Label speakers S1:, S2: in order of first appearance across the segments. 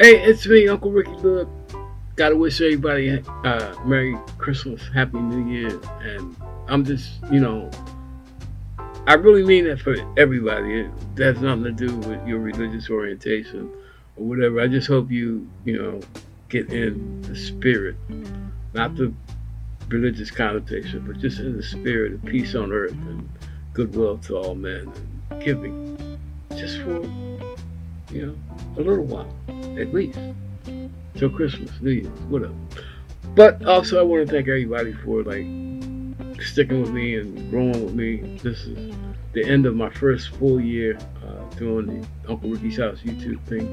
S1: Hey, it's me, Uncle Ricky Good. Gotta wish everybody Merry Christmas, Happy New Year, and I'm just, I really mean that for everybody. It has nothing to do with your religious orientation or whatever. I just hope you get in the spirit, not the religious connotation, but just in the spirit of peace on earth and goodwill to all men and giving, just for a little while, at least. Till Christmas, New Year's, whatever. But also, I want to thank everybody for sticking with me and growing with me. This is the end of my first full year doing the Uncle Ricky's House YouTube thing,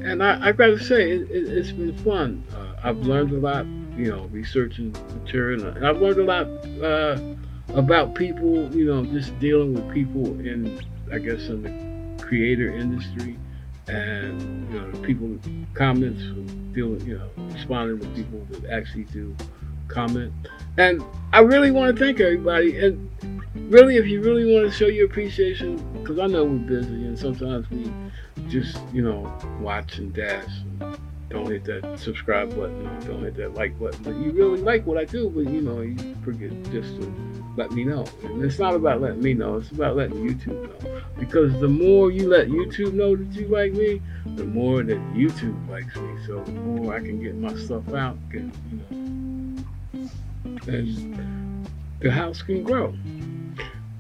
S1: and I got to say, it's been fun. I've learned a lot, researching material, and I've learned a lot about people, just dealing with people I guess, in the creator industry, and the people comments dealing, responding to people that actually do comment. And I really want to thank everybody. And really, if you really want to show your appreciation, because I know we're busy and sometimes we just, watch and dash. And don't hit that subscribe button, don't hit that like button. But you really like what I do, but you forget just to let me know. And it's not about letting me know, it's about letting YouTube know. Because the more you let YouTube know that you like me, the more that YouTube likes me. So the more I can get my stuff out, and the house can grow.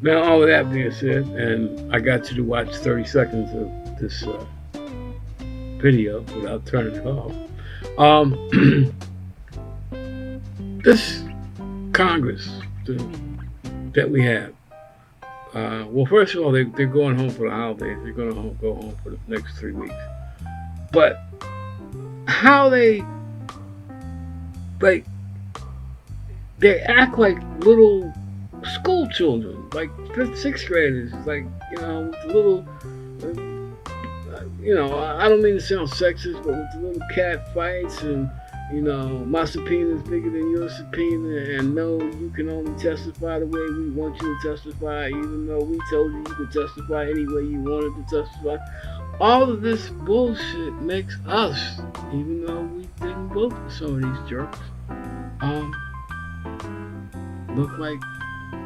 S1: Now, all of that being said, and I got you to watch 30 seconds of this video without turning it off. This Congress that we have, well, first of all, they're going home for the holidays. They're going to go home for the next 3 weeks. But how they act like little school children, like fifth, sixth graders, with the little. I don't mean to sound sexist, but with the little cat fights and, my subpoena is bigger than your subpoena, and no, you can only testify the way we want you to testify, even though we told you could testify any way you wanted to testify. All of this bullshit makes us, even though we didn't vote for some of these jerks, look like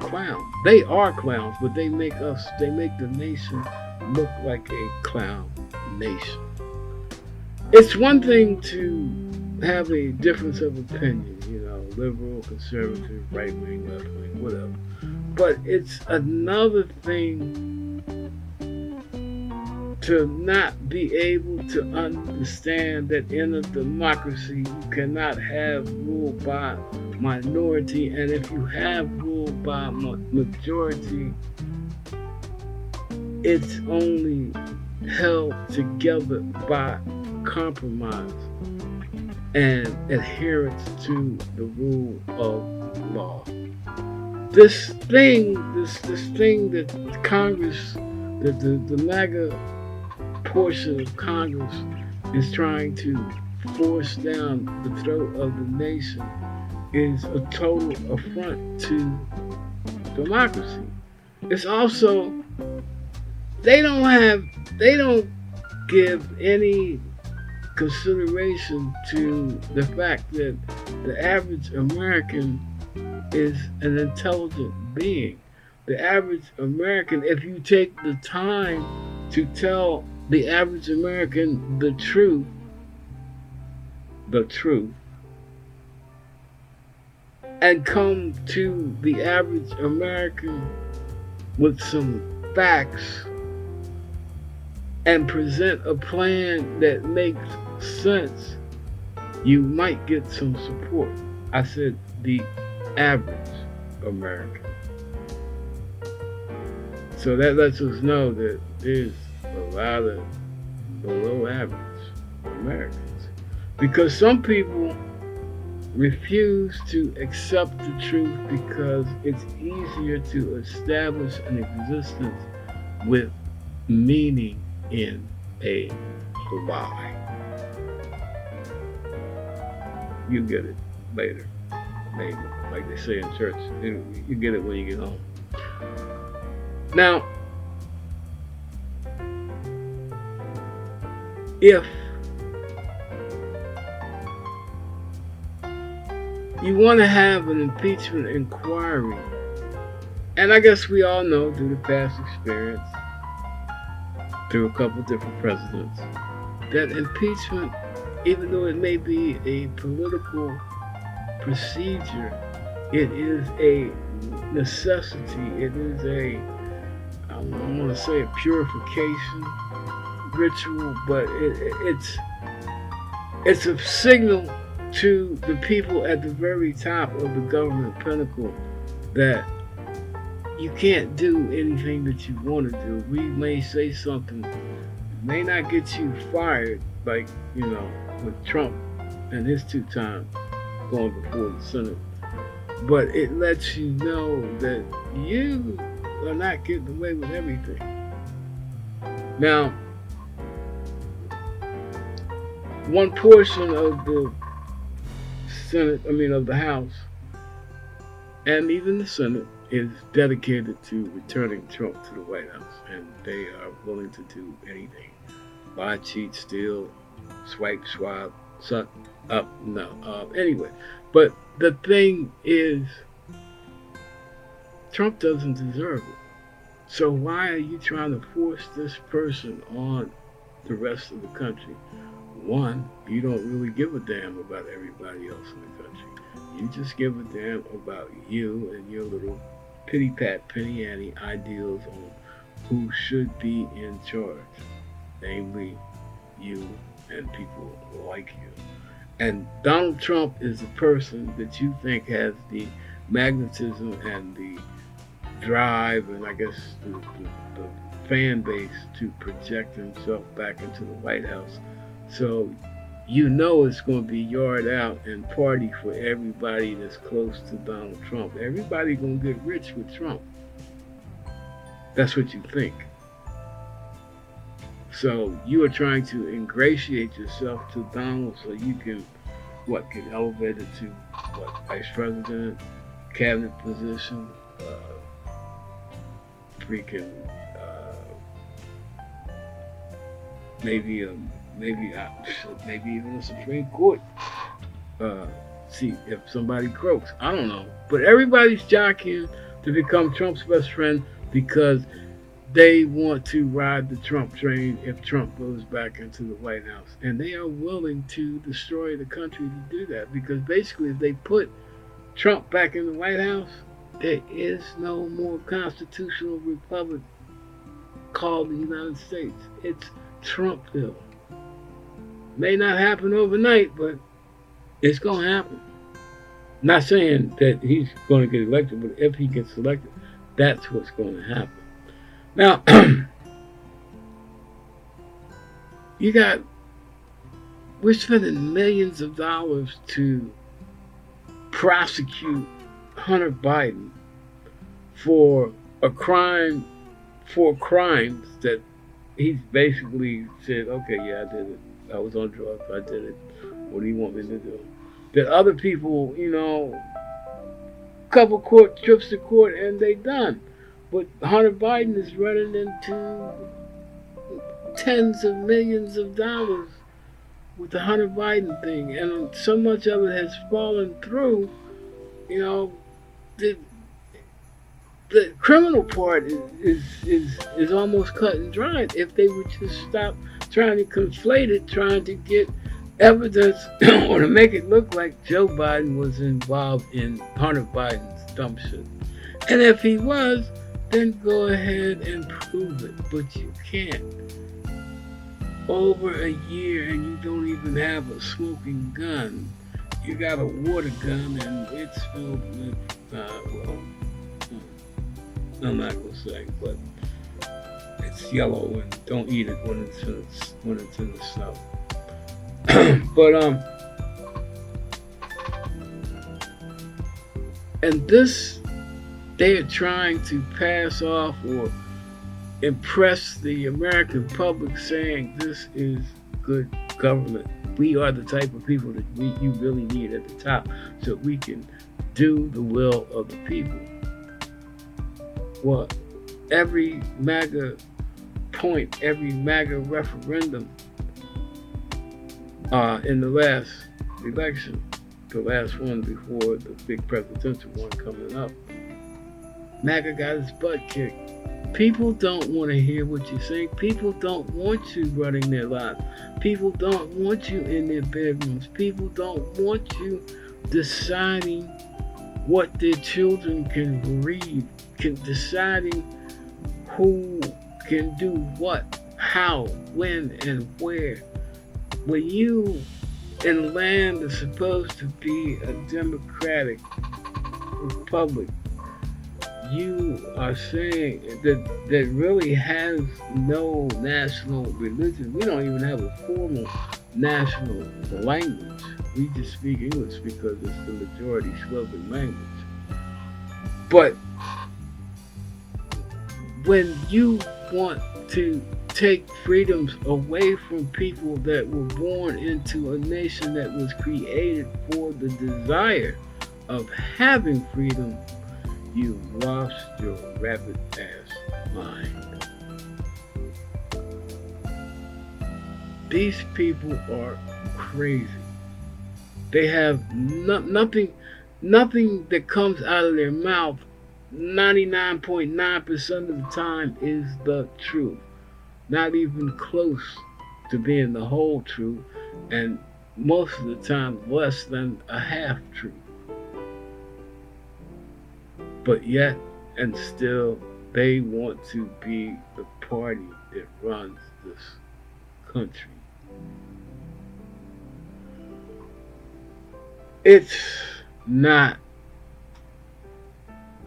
S1: clowns. They are clowns, but they make the nation look like a clown nation. It's one thing to have a difference of opinion, liberal, conservative, right wing, left wing, whatever. But it's another thing to not be able to understand that in a democracy you cannot have rule by minority, and if you have rule by majority, it's only held together by compromise and adherence to the rule of law. This thing that Congress, that the MAGA portion of Congress is trying to force down the throat of the nation, is a total affront to democracy. It's also, they don't give any consideration to the fact that the average American is an intelligent being. The average American, if you take the time to tell the average American the truth, and come to the average American with some facts and present a plan that makes sense, you might get some support. I said the average American. So that lets us know that there's a lot of below average Americans. Because some people refuse to accept the truth because it's easier to establish an existence with meaning in a lie. You get it later, maybe, like they say in church. You get it when you get home. Now, if you want to have an impeachment inquiry. And I guess we all know through the past experience, through a couple different presidents, that impeachment, even though it may be a political procedure, it is a necessity. It is I don't want to say a purification ritual, but it's a signal to the people at the very top of the government pinnacle that you can't do anything that you want to do. We may say something, may not get you fired, like, with Trump and his 2 times going before the Senate. But it lets you know that you are not getting away with everything. Now, one portion of the of the House, and even the Senate, is dedicated to returning Trump to the White House, and they are willing to do anything. Lie, cheat, steal, swipe, swap, suck up, no. Anyway, but the thing is, Trump doesn't deserve it. So why are you trying to force this person on the rest of the country? One, you don't really give a damn about everybody else in the country. You just give a damn about you and your little pity-pat, penny-ante ideals on who should be in charge. Namely, you and people like you. And Donald Trump is the person that you think has the magnetism and the drive and I guess the fan base to project himself back into the White House. So it's going to be yard out and party for everybody that's close to Donald Trump. Everybody's going to get rich with Trump. That's what you think. So you are trying to ingratiate yourself to Donald so you can, get elevated to, vice president, cabinet position, maybe even a Supreme Court seat if somebody croaks. I don't know. But everybody's jockeying to become Trump's best friend because they want to ride the Trump train if Trump goes back into the White House. And they are willing to destroy the country to do that because basically if they put Trump back in the White House, there is no more constitutional republic called the United States. It's Trumpville. May not happen overnight, but it's going to happen. Not saying that he's going to get elected, but if he gets elected, that's what's going to happen. Now, we're spending millions of dollars to prosecute Hunter Biden for crimes that he's basically said, okay, yeah, I did it. I was on drugs. I did it. What do you want me to do? That other people, couple court trips to court and they done. But Hunter Biden is running into tens of millions of dollars with the Hunter Biden thing. And so much of it has fallen through, the criminal part is almost cut and dried if they would just stop trying to conflate it, trying to get evidence or to make it look like Joe Biden was involved in Hunter Biden's dumb shit. And if he was, then go ahead and prove it. But you can't. Over a year and you don't even have a smoking gun. You got a water gun and it's filled with, I'm not going to say, but it's yellow and don't eat it when it's in the snow. But, and this, they are trying to pass off or impress the American public saying this is good government. We are the type of people that you really need at the top so we can do the will of the people. Well, every MAGA point, every MAGA referendum in the last election, the last one before the big presidential one coming up, MAGA got his butt kicked. People don't want to hear what you say. People don't want you running their lives. People don't want you in their bedrooms. People don't want you deciding what their children can read, deciding who can do what, how, when, and where. When you in land that's supposed to be a democratic republic, you are saying that really has no national religion. We don't even have a formal national language. We just speak English because it's the majority spoken language. But when you want to take freedoms away from people that were born into a nation that was created for the desire of having freedom, you've lost your rabbit ass mind. These people are crazy. They have nothing that comes out of their mouth 99.9% of the time is the truth. Not even close to being the whole truth, and most of the time less than a half truth. But yet and still, they want to be the party that runs this country. It's not,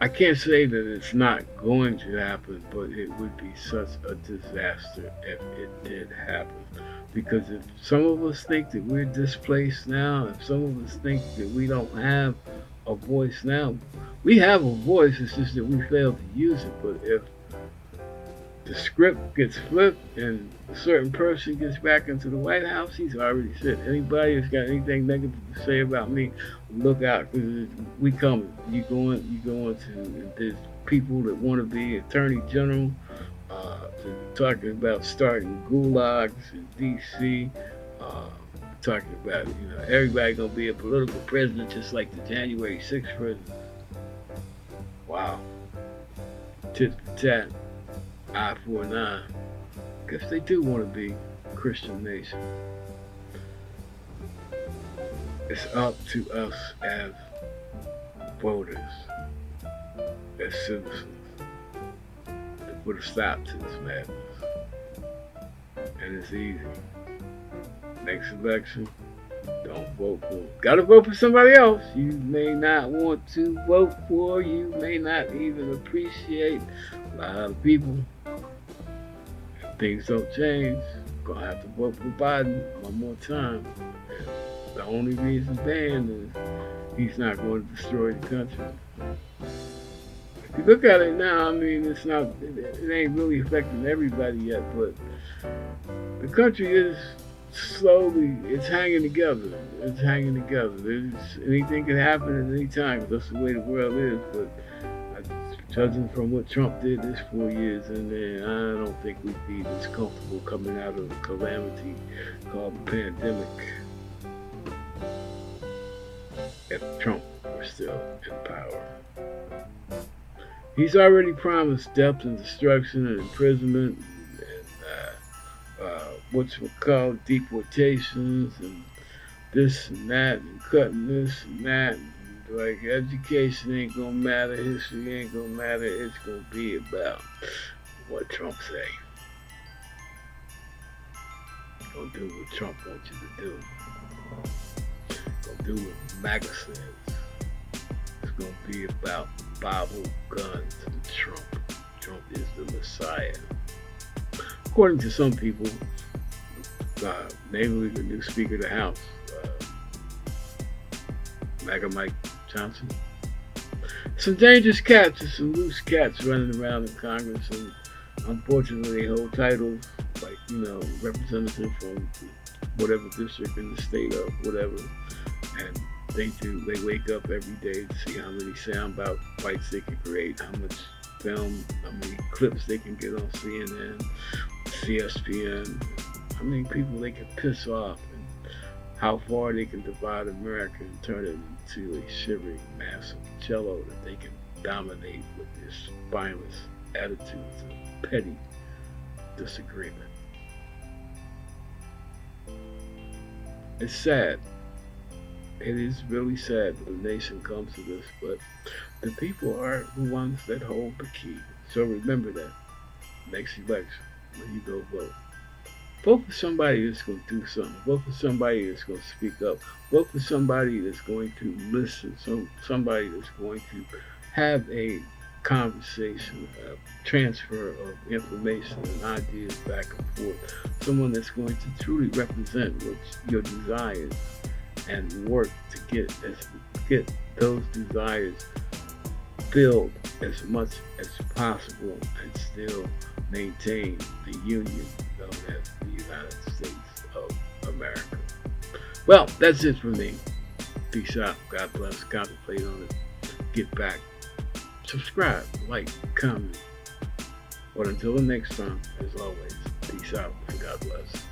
S1: I can't say that it's not going to happen, but it would be such a disaster if it did happen. Because if some of us think that we're displaced now, if some of us think that we don't have a voice now, we have a voice, it's just that we fail to use it. But if the script gets flipped and a certain person gets back into the White House, he's already said, anybody that's got anything negative to say about me, look out, because we coming. You going to, there's people that want to be attorney general, talking about starting gulags in D.C., talking about, everybody going to be a political president just like the January 6th president. Wow. Tit for tat. Eye for an eye. Guess they do want to be a Christian nation. It's up to us as voters, as citizens, to put a stop to this madness. And it's easy. Next election, don't vote for them. Gotta vote for somebody else you may not want to vote for, you may not even appreciate. A lot of people, if things don't change, gonna have to vote for Biden one more time. The only reason being is he's not going to destroy the country. If you look at it now, I mean, it ain't really affecting everybody yet, but the country is slowly, it's hanging together. It's hanging together. Anything can happen at any time. That's the way the world is. But judging from what Trump did this 4 years, and then I don't think we'd be this comfortable coming out of the calamity called the pandemic if Trump were still in power. He's already promised death and destruction and imprisonment and deportations and this and that and cutting this and that. And like, education ain't gonna matter, history ain't gonna matter, it's gonna be about what Trump say. Gonna do what Trump wants you to do. Gonna do what MAGA says. It's gonna be about Bible, guns, and Trump. Trump is the Messiah. According to some people, namely the new Speaker of the House, MAGA Mike Johnson. Some dangerous cats and some loose cats running around in Congress, and unfortunately hold titles like, representative from whatever district in the state of whatever, and they wake up every day to see how many sound bites they can create, how much film, how many clips they can get on CNN, CSPN, how many people they can piss off, and how far they can divide America and turn it into a shivering mass of jello that they can dominate with their spineless attitudes of petty disagreement. It's sad. It is really sad that the nation comes to this, but the people are the ones that hold the key. So remember that next election when you go vote. Vote for somebody that's going to do something. Vote for somebody that's going to speak up. Vote for somebody that's going to listen. Somebody that's going to have a conversation, a transfer of information and ideas back and forth. Someone that's going to truly represent what your desires and work to get those desires filled as much as possible and still maintain the union known as the United States of America. Well, that's it for me. Peace out. God bless. Contemplate on it. Get back. Subscribe, like, comment. But until the next time, as always, peace out and God bless.